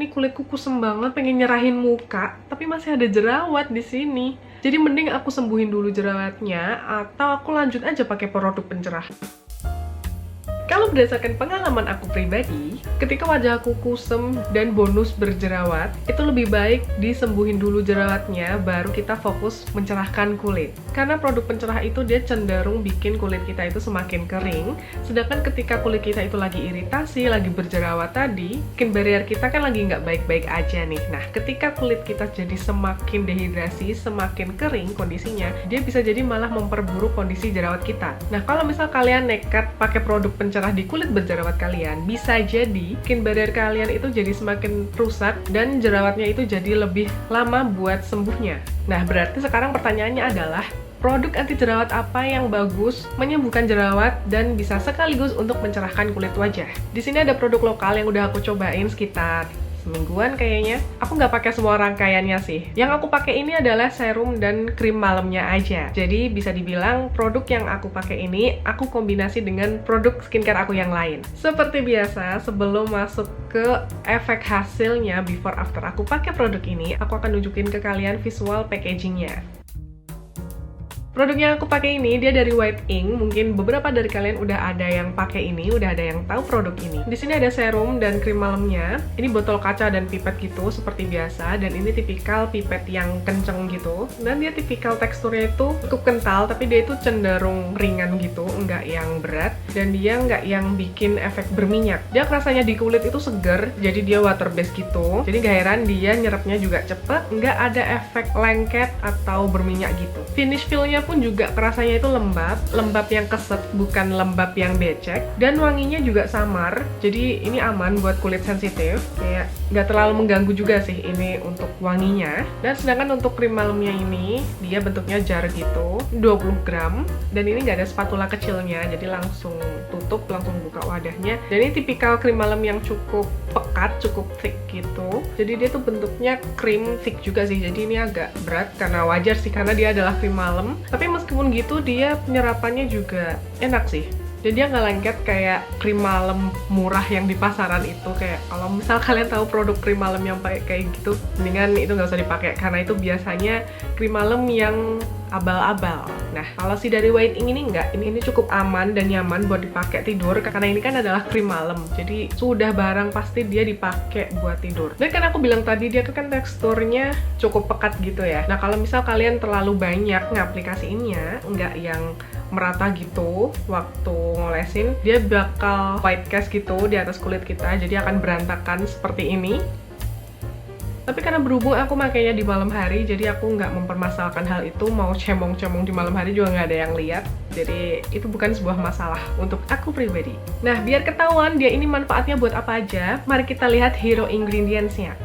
Ini kulitku kusem banget, pengen nyerahin muka, tapi masih ada jerawat di sini. Jadi mending aku sembuhin dulu jerawatnya, atau aku lanjut aja pakai produk pencerah. Kalau berdasarkan pengalaman aku pribadi, ketika wajah aku kusem dan bonus berjerawat, itu lebih baik disembuhin dulu jerawatnya, baru kita fokus mencerahkan kulit. Karena produk pencerah itu dia cenderung bikin kulit kita itu semakin kering, sedangkan ketika kulit kita itu lagi iritasi, lagi berjerawat tadi, skin barrier kita kan lagi nggak baik-baik aja nih. Nah, ketika kulit kita jadi semakin dehidrasi, semakin kering kondisinya, dia bisa jadi malah memperburuk kondisi jerawat kita. Nah, kalau misal kalian nekat pakai produk pencerah di kulit berjerawat kalian, bisa jadi skin barrier kalian itu jadi semakin rusak dan jerawatnya itu jadi lebih lama buat sembuhnya. Nah, berarti sekarang pertanyaannya adalah produk anti jerawat apa yang bagus menyembuhkan jerawat dan bisa sekaligus untuk mencerahkan kulit wajah? Di sini ada produk lokal yang udah aku cobain sekitar semingguan kayaknya. Aku nggak pakai semua rangkaiannya sih. Yang aku pakai ini adalah serum dan krim malamnya aja. Jadi bisa dibilang produk yang aku pakai ini aku kombinasi dengan produk skincare aku yang lain. Seperti biasa, sebelum masuk ke efek hasilnya before after aku pakai produk ini, aku akan nunjukin ke kalian visual packagingnya. Produk yang aku pakai ini dia dari White Ink. Mungkin beberapa dari kalian udah ada yang pakai ini, udah ada yang tahu produk ini. Di sini ada serum dan krim malamnya. Ini botol kaca dan pipet gitu seperti biasa, dan ini tipikal pipet yang kenceng gitu. Dan dia tipikal teksturnya itu cukup kental, tapi dia itu cenderung ringan gitu, nggak yang berat, dan dia nggak yang bikin efek berminyak. Dia rasanya di kulit itu seger, jadi dia water based gitu. Jadi gak heran dia nyerapnya juga cepet, nggak ada efek lengket atau berminyak gitu. Finish feel-nya pun juga rasanya itu lembab yang keset, bukan lembab yang becek, dan wanginya juga samar, jadi ini aman buat kulit sensitif, kayak nggak terlalu mengganggu juga sih ini untuk wanginya. Dan sedangkan untuk krim malamnya ini, dia bentuknya jar gitu, 20 gram, dan ini nggak ada spatula kecilnya, jadi langsung tutup, langsung buka wadahnya. Dan ini tipikal krim malam yang cukup pekat, cukup thick gitu, jadi dia tuh bentuknya krim thick juga sih, jadi ini agak berat, karena wajar sih, karena dia adalah krim malam. Tapi meskipun gitu, dia penyerapannya juga enak sih. Dan dia nggak lengket kayak krim malam murah yang di pasaran itu. Kayak kalau misal kalian tahu produk krim malam yang kayak gitu, mendingan itu nggak usah dipakai, karena itu biasanya krim malam yang abal-abal. Nah, kalau si dari White Ink ini enggak, ini cukup aman dan nyaman buat dipakai tidur, karena ini kan adalah krim malam, jadi sudah barang pasti dia dipakai buat tidur. Dan kan aku bilang tadi, dia tuh kan teksturnya cukup pekat gitu ya. Nah, kalau misal kalian terlalu banyak ngaplikasiinnya, enggak yang merata gitu waktu ngolesin, dia bakal white cast gitu di atas kulit kita, jadi akan berantakan seperti ini. Tapi karena berhubung aku makainya di malam hari, jadi aku nggak mempermasalahkan hal itu. Mau cemong-cemong di malam hari juga nggak ada yang lihat, jadi itu bukan sebuah masalah untuk aku pribadi. Nah, biar ketahuan dia ini manfaatnya buat apa aja, mari kita lihat hero ingredients-nya.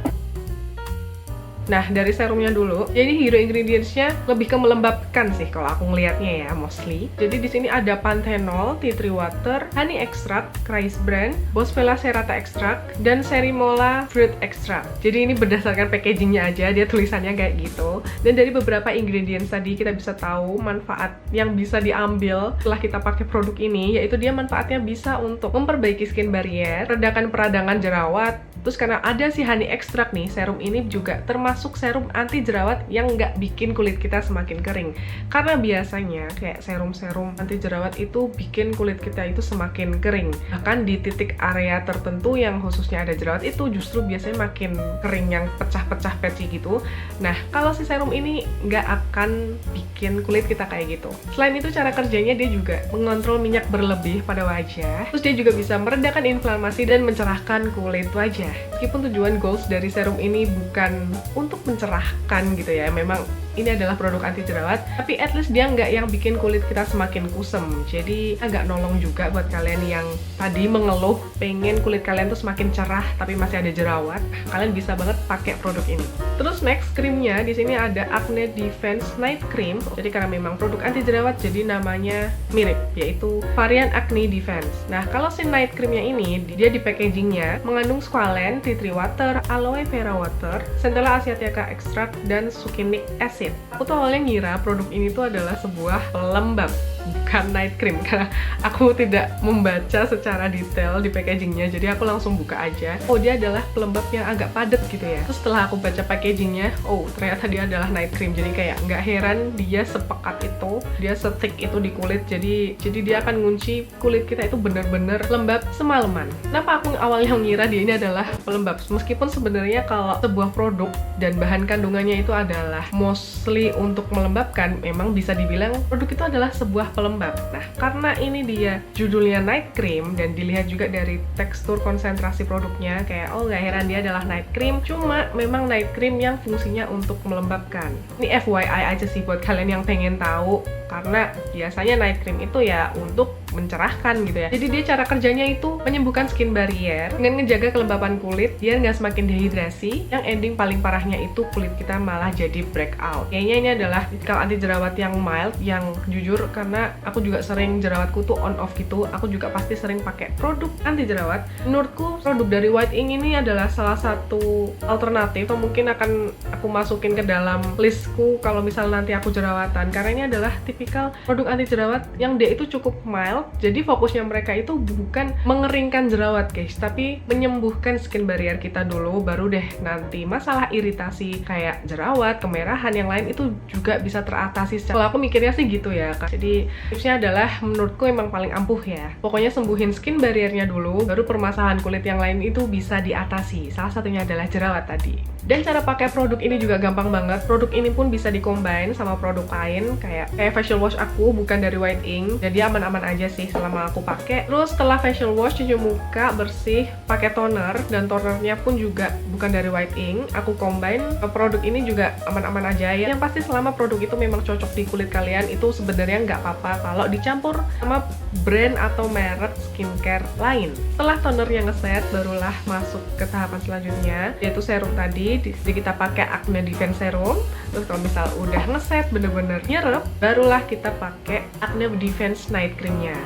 Nah, dari serumnya dulu. Jadi hero ingredients-nya lebih ke melembabkan sih kalau aku ngelihatnya ya, mostly. Jadi di sini ada panthenol, tea tree water, honey extract, rice bran, boswellia serrata extract, dan serimola fruit extract. Jadi ini berdasarkan packagingnya aja, dia tulisannya kayak gitu. Dan dari beberapa ingredients tadi kita bisa tahu manfaat yang bisa diambil setelah kita pakai produk ini, yaitu dia manfaatnya bisa untuk memperbaiki skin barrier, redakan peradangan jerawat. Terus karena ada si honey extract nih, serum ini juga termasuk serum anti jerawat yang nggak bikin kulit kita semakin kering. Karena biasanya kayak serum-serum anti jerawat itu bikin kulit kita itu semakin kering. Bahkan di titik area tertentu yang khususnya ada jerawat itu justru biasanya makin kering, yang pecah-pecah patchy gitu. Nah, kalau si serum ini nggak akan bikin kulit kita kayak gitu. Selain itu, cara kerjanya dia juga mengontrol minyak berlebih pada wajah. Terus dia juga bisa meredakan inflamasi dan mencerahkan kulit wajah. Meskipun tujuan goals dari serum ini bukan untuk mencerahkan gitu ya, memang ini adalah produk anti jerawat, tapi at least dia nggak yang bikin kulit kita semakin kusem. Jadi agak nolong juga buat kalian yang tadi mengeluh pengen kulit kalian tuh semakin cerah tapi masih ada jerawat. Kalian bisa banget pakai produk ini. Terus next, krimnya di sini ada Acne Defense Night Cream. Jadi karena memang produk anti jerawat, jadi namanya mirip, yaitu varian Acne Defense. Nah, kalau si night creamnya ini, dia di packagingnya mengandung squalane, tea tree water, aloe vera water, centella asiatica extract, dan succinic acid. Aku tuh awalnya ngira produk ini tuh adalah sebuah pelembab. bukan night cream, karena aku tidak membaca secara detail di packagingnya, jadi aku langsung buka aja. Oh, dia adalah pelembab yang agak padat gitu ya. Terus setelah aku baca packagingnya, oh ternyata dia adalah night cream. Jadi kayak nggak heran dia sepekat itu, dia se-thick itu di kulit. Jadi dia akan ngunci kulit kita itu benar-benar lembab semalaman. Kenapa aku awalnya mengira dia ini adalah pelembab? Meskipun sebenarnya kalau sebuah produk dan bahan kandungannya itu adalah mostly untuk melembabkan, memang bisa dibilang produk itu adalah sebuah pelembab. Nah, karena ini dia judulnya night cream dan dilihat juga dari tekstur konsentrasi produknya, kayak oh gak heran dia adalah night cream. Cuma memang night cream yang fungsinya untuk melembabkan. Ini FYI aja sih buat kalian yang pengen tahu, karena biasanya night cream itu ya untuk mencerahkan gitu ya. Jadi dia cara kerjanya itu menyembuhkan skin barrier dengan ngejaga kelembapan kulit biar nggak semakin dehidrasi. Yang ending paling parahnya itu kulit kita malah jadi breakout. Kayaknya ini adalah tipikal anti jerawat yang mild, yang jujur karena aku juga sering jerawatku tuh on off gitu. Aku juga pasti sering pakai produk anti jerawat. Menurutku produk dari White Ink ini adalah salah satu alternatif, atau mungkin akan aku masukin ke dalam listku kalau misal nanti aku jerawatan, karena ini adalah tipikal produk anti jerawat yang dia itu cukup mild. Jadi fokusnya mereka itu bukan mengeringkan jerawat guys, tapi menyembuhkan skin barrier kita dulu, baru deh nanti masalah iritasi kayak jerawat, kemerahan yang lain itu juga bisa teratasi. Kalau aku mikirnya sih gitu ya Kak. Jadi tipsnya adalah menurutku emang paling ampuh ya. Pokoknya sembuhin skin barriernya dulu, baru permasalahan kulit yang lain itu bisa diatasi. Salah satunya adalah jerawat tadi. Dan cara pakai produk ini juga gampang banget. Produk ini pun bisa di-combine sama produk lain, kayak facial wash aku bukan dari White Ink. Jadi aman-aman aja sih selama aku pakai. Terus setelah facial wash, cuci muka bersih, pakai toner, dan tonernya pun juga bukan dari White Ink. Aku combine. Produk ini juga aman-aman aja ya. Yang pasti selama produk itu memang cocok di kulit kalian, itu sebenarnya nggak apa-apa kalau dicampur sama brand atau merek skincare lain. Setelah tonernya ngeset, barulah masuk ke tahapan selanjutnya, yaitu serum tadi. Jadi kita pakai Acne Defense Serum. Terus kalau misal udah ngeset bener-bener nyerep, barulah kita pakai Acne Defense Night Cream-nya.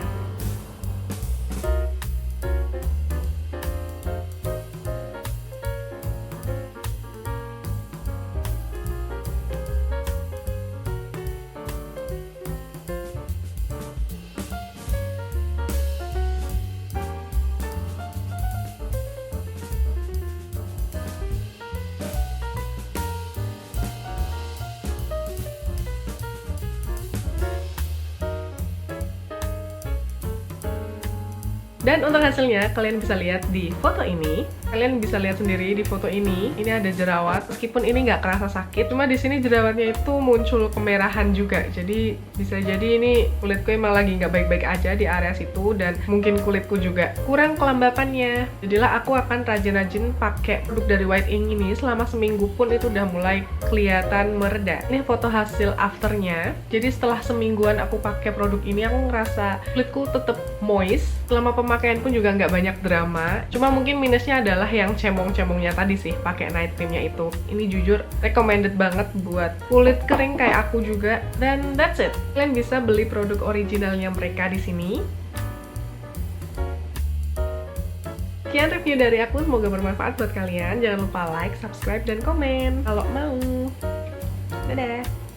Dan untuk hasilnya, kalian bisa lihat di foto ini. Kalian bisa lihat sendiri di foto ini ada jerawat. Meskipun ini nggak kerasa sakit, cuma di sini jerawatnya itu muncul kemerahan juga. Jadi bisa jadi ini kulitku emang lagi nggak baik-baik aja di area situ, dan mungkin kulitku juga kurang kelembapannya. Jadilah aku akan rajin-rajin pakai produk dari White Ink ini selama seminggu pun itu udah mulai kelihatan mereda. Ini foto hasil afternya. Jadi setelah semingguan aku pakai produk ini, aku ngerasa kulitku tetap moist. Selama pemakaian pun juga nggak banyak drama. Cuma mungkin minusnya adalah yang cemong-cemongnya tadi sih, pakai night creamnya itu. Ini jujur recommended banget buat kulit kering kayak aku juga. Dan that's it. Kalian bisa beli produk originalnya mereka di sini. Sekian review dari aku, semoga bermanfaat buat kalian. Jangan lupa like, subscribe, dan komen kalau mau. Dadah!